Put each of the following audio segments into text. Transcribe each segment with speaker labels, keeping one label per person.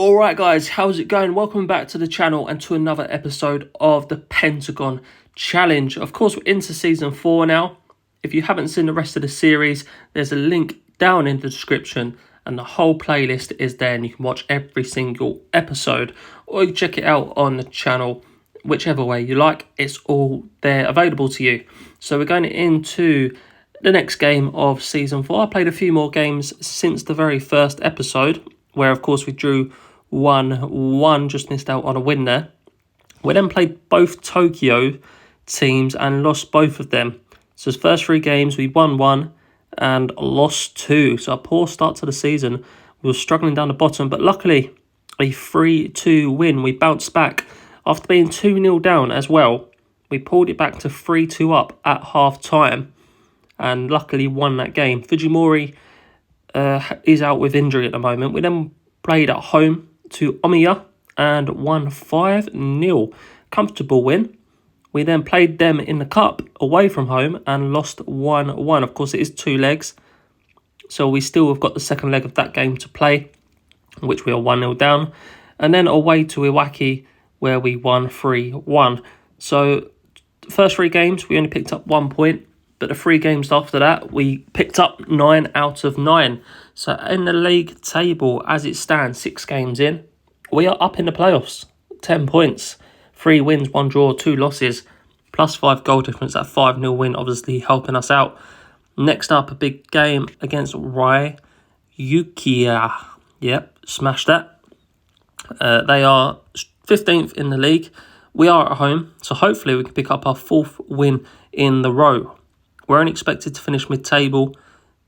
Speaker 1: Alright guys, how's it going? Welcome back to the channel and to another episode of the Pentagon Challenge. Of course, we're into Season 4 now. If you haven't seen the rest of the series, there's a link down in the description and the whole playlist is there and you can watch every single episode or you check it out on the channel. Whichever way you like, it's all there available to you. So we're going into the next game of Season 4. I played a few more games since the very first episode, where of course we drew 1-1, just missed out on a win there. We then played both Tokyo teams and lost both of them. So the first three games we won 1 and lost 2. So a poor start to the season. We were struggling down the bottom, but luckily a 3-2 win. We bounced back after being 2-0 down as well. We pulled it back to 3-2 up at half time and luckily won that game. Fujimori is out with injury at the moment. We then played at home to Omiya and won 5-0. Comfortable win. We then played them in the cup away from home and lost 1-1. Of course, it is 2 legs, so we still have got the second leg of that game to play, which we are 1-0 down. And then away to Iwaki, where we won 3-1. So the first 3 games, we only picked up 1 point. But the 3 games after that, we picked up 9 out of 9. So in the league table, as it stands, 6 games in, we are up in the playoffs. 10 points, 3 wins, 1 draw, 2 losses, plus 5 goal difference. That 5-0 win obviously helping us out. Next up, a big game against Rai Yukiya. Yep, smashed that. They are 15th in the league. We are at home, so hopefully we can pick up our 4th win in the row. We're only expected to finish mid-table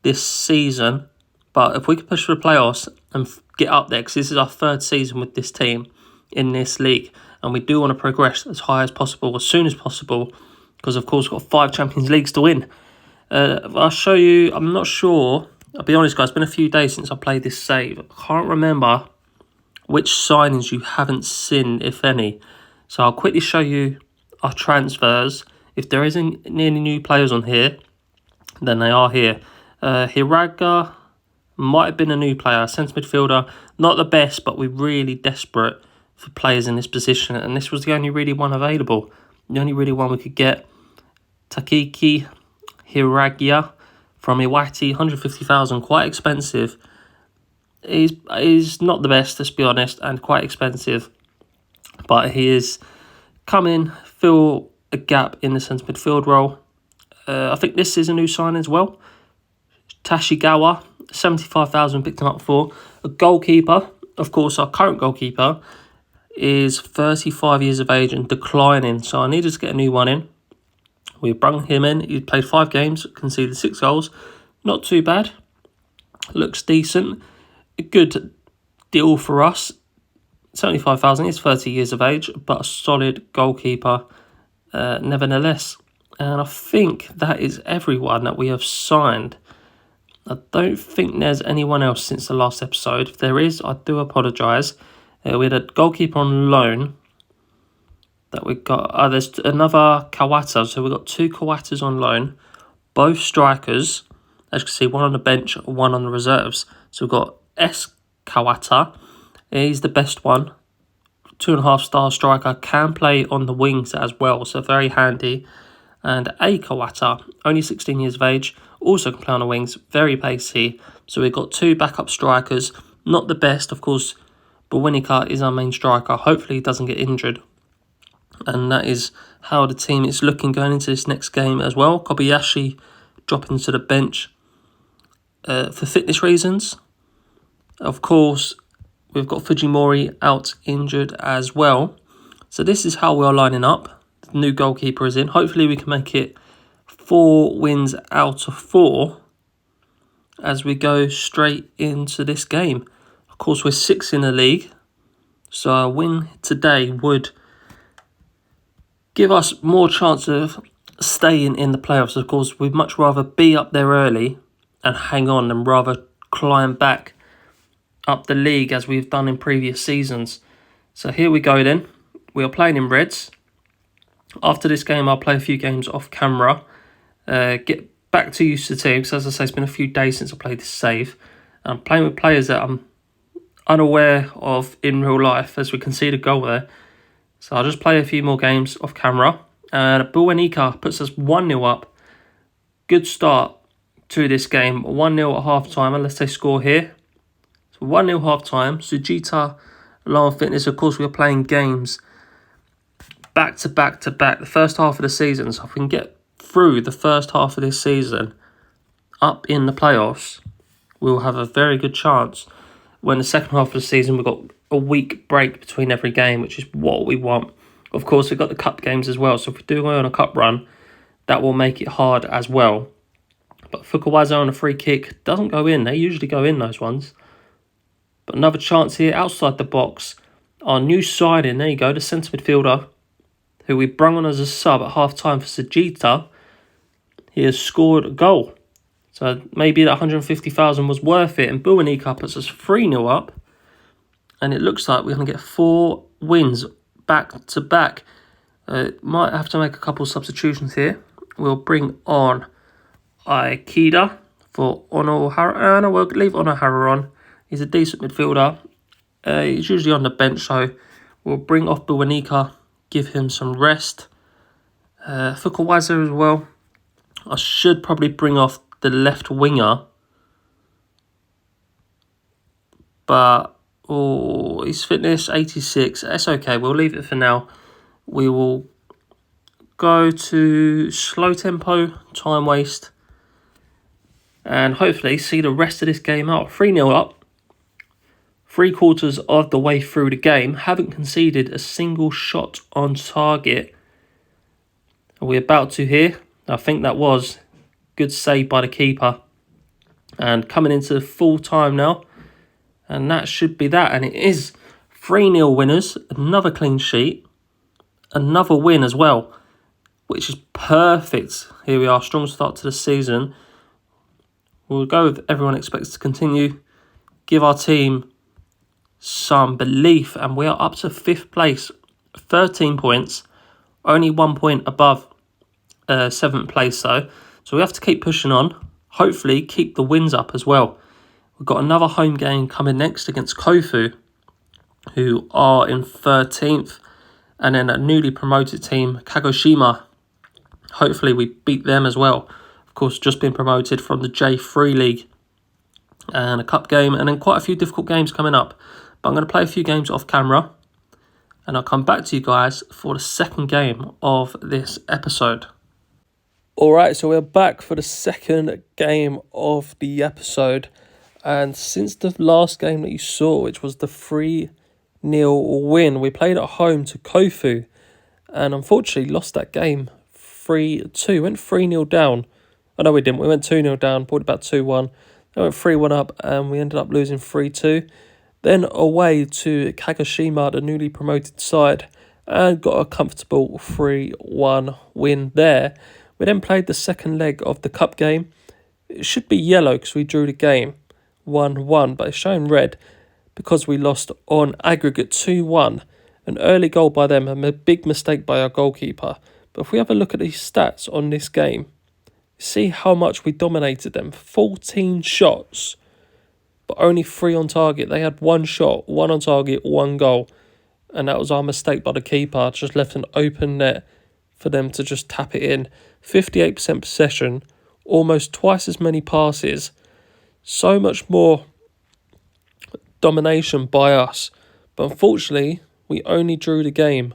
Speaker 1: this season, but if we can push for the playoffs and get up there, because this is our 3rd season with this team in this league, and we do want to progress as high as possible, as soon as possible, because of course we've got 5 Champions Leagues to win. I'll show you, I'm not sure, I'll be honest guys, it's been a few days since I played this save. I can't remember which signings you haven't seen, if any. So I'll quickly show you our transfers. If there isn't any new players on here, then they are here. Hiraga might have been a new player. Centre midfielder, not the best, but we're really desperate for players in this position. And this was the only really one available. The only really one we could get. Takiki Hiragia from Iwati, 150,000, quite expensive. He's not the best, let's be honest, and quite expensive. But he is come in, fill a gap in the centre midfield role. I think this is a new sign as well. Tashigawa, 75,000 picked him up for. A goalkeeper, of course, our current goalkeeper is 35 years of age and declining, so I needed to get a new one in. We brought him in. He played 5 games, conceded 6 goals. Not too bad. Looks decent. A good deal for us. 75,000, he's 30 years of age, but a solid goalkeeper nevertheless. And I think that is everyone that we have signed. I don't think there's anyone else since the last episode. If there is, I do apologise. We had a goalkeeper on loan that we got. There's another Kawata, so we've got 2 Kawatas on loan, both strikers. As you can see, one on the bench, one on the reserves. So we've got S Kawata. He's the best one. 2.5-star striker, can play on the wings as well, so very handy. And A Kawata, only 16 years of age, also can play on the wings, very pacey. So we've got 2 backup strikers, not the best, of course. But Winika is our main striker. Hopefully he doesn't get injured. And that is how the team is looking going into this next game as well. Kobayashi dropping to the bench for fitness reasons. Of course, we've got Fujimori out injured as well. So this is how we are lining up. The new goalkeeper is in. Hopefully we can make it 4 wins out of 4 as we go straight into this game. Of course, we're 6th in the league. So a win today would give us more chance of staying in the playoffs. Of course, we'd much rather be up there early and hang on than rather climb back up the league as we've done in previous seasons. So here we go then. We are playing in Reds. After this game, I'll play a few games off camera. Get back to used to the team, because as I say, it's been a few days since I played this save. I'm playing with players that unaware of in real life as we concede a goal there. So I'll just play a few more games off camera. And Buenica puts us 1-0 up. Good start to this game. 1-0 at half-time, unless they score here. So 1-0 half-time. Sujita, Alarm Fitness, of course, we are playing games back to back to back. The first half of the season. So if we can get through the first half of this season up in the playoffs, we'll have a very good chance. When the second half of the season, we've got a week break between every game, which is what we want. Of course, we've got the cup games as well. So if we do go on a cup run, that will make it hard as well. But Fukawaza on a free kick doesn't go in. They usually go in, those ones. But another chance here outside the box. Our new signing, there you go, the centre midfielder, who we brung on as a sub at half-time for Sujita. He has scored a goal. So maybe that 150,000 was worth it. And Buenica puts us 3-0 up. And it looks like we're going to get 4 wins back to back. Might have to make a couple of substitutions here. We'll bring on Aikida for Onohara. No, we'll leave Onohara on. He's a decent midfielder. He's usually on the bench, so we'll bring off Buenica, give him some rest. Fukawaza as well. I should probably bring off the left winger. But, his fitness, 86. That's okay, we'll leave it for now. We will go to slow tempo, time waste, and hopefully see the rest of this game out. 3-0 up. 3/4 of the way through the game. Haven't conceded a single shot on target. Are we about to here? I think that was good save by the keeper. And coming into full time now. And that should be that. And it is 3-0 winners. Another clean sheet. Another win as well, which is perfect. Here we are, strong start to the season. We'll go with everyone expects to continue. Give our team some belief, and we are up to 5th place, 13 points, only 1 point above 7th place though. So we have to keep pushing on. Hopefully keep the wins up as well. We've got another home game coming next against Kofu, who are in 13th. And then a newly promoted team, Kagoshima. Hopefully we beat them as well. Of course, just been promoted from the J3 League. And a cup game. And then quite a few difficult games coming up. But I'm going to play a few games off camera. And I'll come back to you guys for the second game of this episode. Alright, so we're back for the second game of the episode. And since the last game that you saw, which was the 3-0 win. We played at home to Kofu and unfortunately lost that game 3-2. Went 3-0 down. Oh, no, we didn't. We went 2-0 down, brought it back 2-1. Then went 3-1 up and we ended up losing 3-2. Then away to Kagoshima, the newly promoted side, and got a comfortable 3-1 win there. We then played the second leg of the cup game. It should be yellow because we drew the game 1-1, but it's showing red because we lost on aggregate 2-1. An early goal by them and a big mistake by our goalkeeper. But if we have a look at these stats on this game, see how much we dominated them. 14 shots, but only 3 on target. They had 1 shot, 1 on target, 1 goal. And that was our mistake by the keeper. Just left an open net for them to just tap it in. 58% possession, almost twice as many passes. So much more domination by us, but unfortunately we only drew the game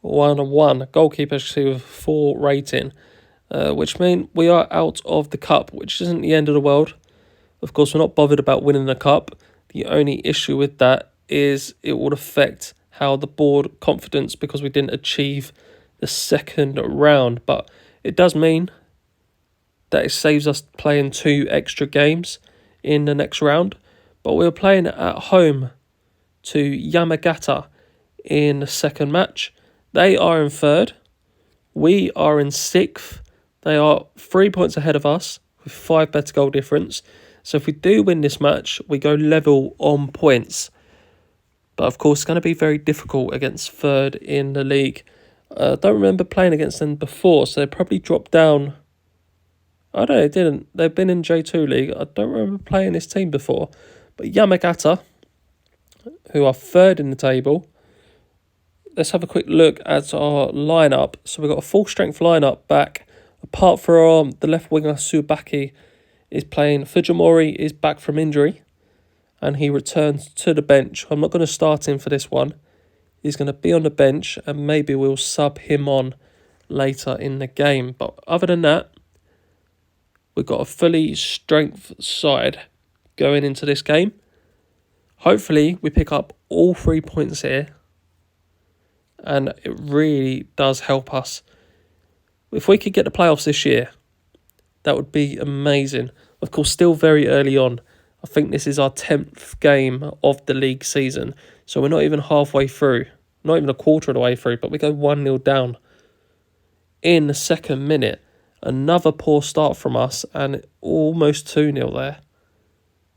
Speaker 1: 1-1. Goalkeeper actually with 4 rating, which means we are out of the cup, which isn't the end of the world. Of course, we're not bothered about winning the cup. The only issue with that is it would affect how the board confidence because we didn't achieve the second round, but it does mean that it saves us playing 2 extra games in the next round. But we're playing at home to Yamagata in the second match. They are in 3rd. We are in 6th. They are 3 points ahead of us with 5 better goal difference. So if we do win this match, we go level on points. But of course, it's going to be very difficult against 3rd in the league. I don't remember playing against them before, so they probably dropped down. I don't know, they didn't. They've been in J2 League. I don't remember playing this team before. But Yamagata, who are third in the table. Let's have a quick look at our lineup. So we've got a full strength lineup back. Apart from the left winger, Subaki is playing. Fujimori is back from injury and he returns to the bench. I'm not going to start him for this one. He's going to be on the bench and maybe we'll sub him on later in the game. But other than that, we've got a fully strength side going into this game. Hopefully we pick up all 3 points here. And it really does help us. If we could get the playoffs this year, that would be amazing. Of course, still very early on. I think this is our 10th game of the league season. So we're not even halfway through. Not even a quarter of the way through. But we go 1-0 down in the second minute. Another poor start from us. And almost 2-0 there.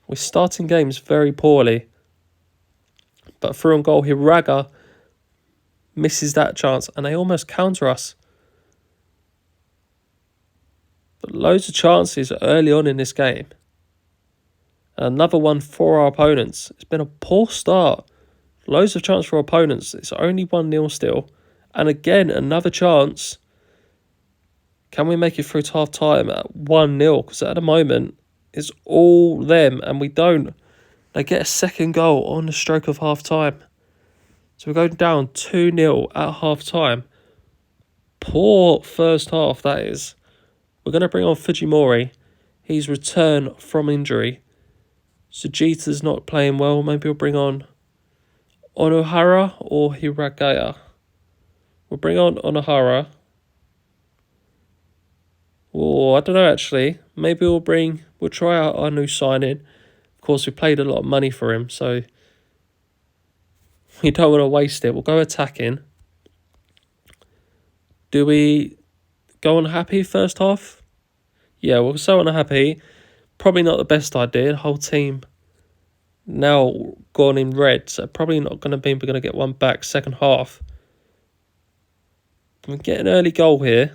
Speaker 1: We're starting games very poorly. But through on goal, Hiraga misses that chance. And they almost counter us. But loads of chances early on in this game. And another one for our opponents. It's been a poor start. Loads of chance for our opponents. It's only 1-0 still. And again, another chance. Can we make it through to half time at 1-0? Because at the moment, it's all them and we don't. They get a second goal on the stroke of half time. So we're going down 2-0 at half time. Poor first half, that is. We're going to bring on Fujimori. He's returned from injury. Sujita's not playing well. Maybe we'll bring on Onohara or Hiragaya. We'll bring on Onohara. Oh, I don't know actually. Maybe we'll try out our new signing. Of course, we paid a lot of money for him, so we don't want to waste it. We'll go attacking. Do we go unhappy first half? Yeah, we'll go unhappy. Probably not the best idea. The whole team now gone in red, so probably not going to be. We're going to get one back second half. We get an early goal here.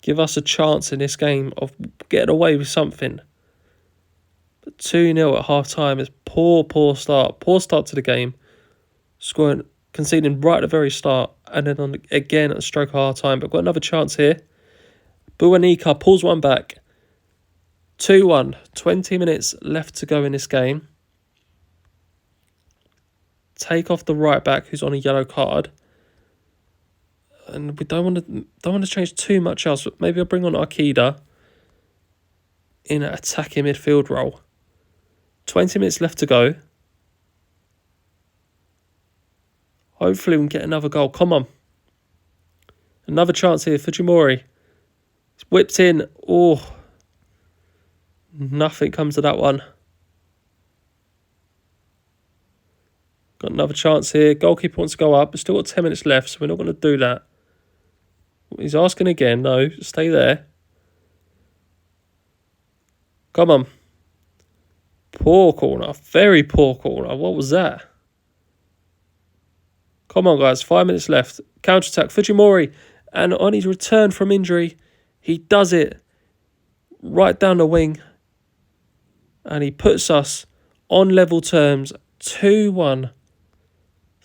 Speaker 1: Give us a chance in this game of getting away with something. But 2-0 at half time is poor start. Poor start to the game. Conceding right at the very start. And then again at the stroke of half time. But we've got another chance here. Buanika pulls one back. 2-1. 20 minutes left to go in this game. Take off the right back who's on a yellow card. And we don't want to change too much else. But maybe I'll bring on Akida in an attacking midfield role. 20 minutes left to go. Hopefully we can get another goal. Come on. Another chance here. Fujimori. It's whipped in. Oh. Nothing comes of that one. Got another chance here. Goalkeeper wants to go up. We've still got 10 minutes left, so we're not going to do that. He's asking again. No, stay there. Come on. Poor corner. Very poor corner. What was that? Come on, guys. 5 minutes left. Counter-attack. Fujimori. And on his return from injury, he does it right down the wing. And he puts us on level terms. 2-1.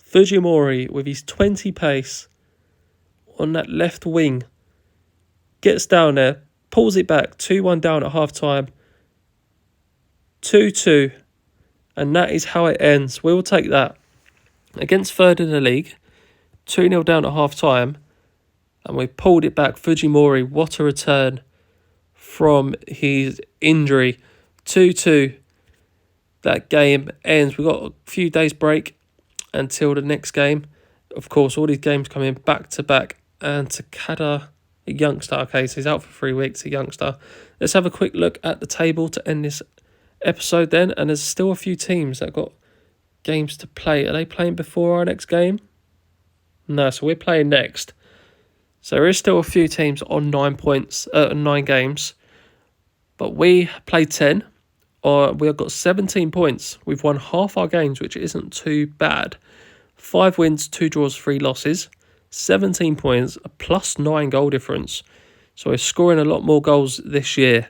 Speaker 1: Fujimori with his 20 pace on that left wing. Gets down there. Pulls it back. 2-1 down at half time. 2-2. And that is how it ends. We will take that. Against third in the league. 2-0 down at half time. And we pulled it back. Fujimori, what a return from his injury. 2-2. That game ends. We've got a few days break until the next game. Of course, all these games come in back to back. And Takada, a youngster. Okay, so he's out for 3 weeks, a youngster. Let's have a quick look at the table to end this episode then. And there's still a few teams that got games to play. Are they playing before our next game? No, so we're playing next. So there is still a few teams on 9 points, 9 games. But we played 10. We've got 17 points. We've won half our games, which isn't too bad. 5 wins, 2 draws, 3 losses. 17 points, a +9 goal difference. So we're scoring a lot more goals this year.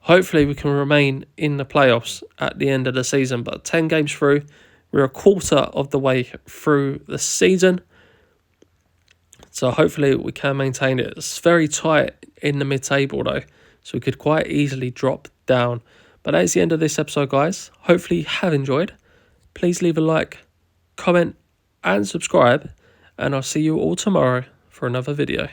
Speaker 1: hopefully we can remain in the playoffs at the end of the season. But 10 games through, we're a quarter of the way through the season. So hopefully we can maintain it. It's very tight in the mid-table though, so we could quite easily drop down. But that is the end of this episode, guys. Hopefully you have enjoyed. Please leave a like, comment and subscribe. And I'll see you all tomorrow for another video.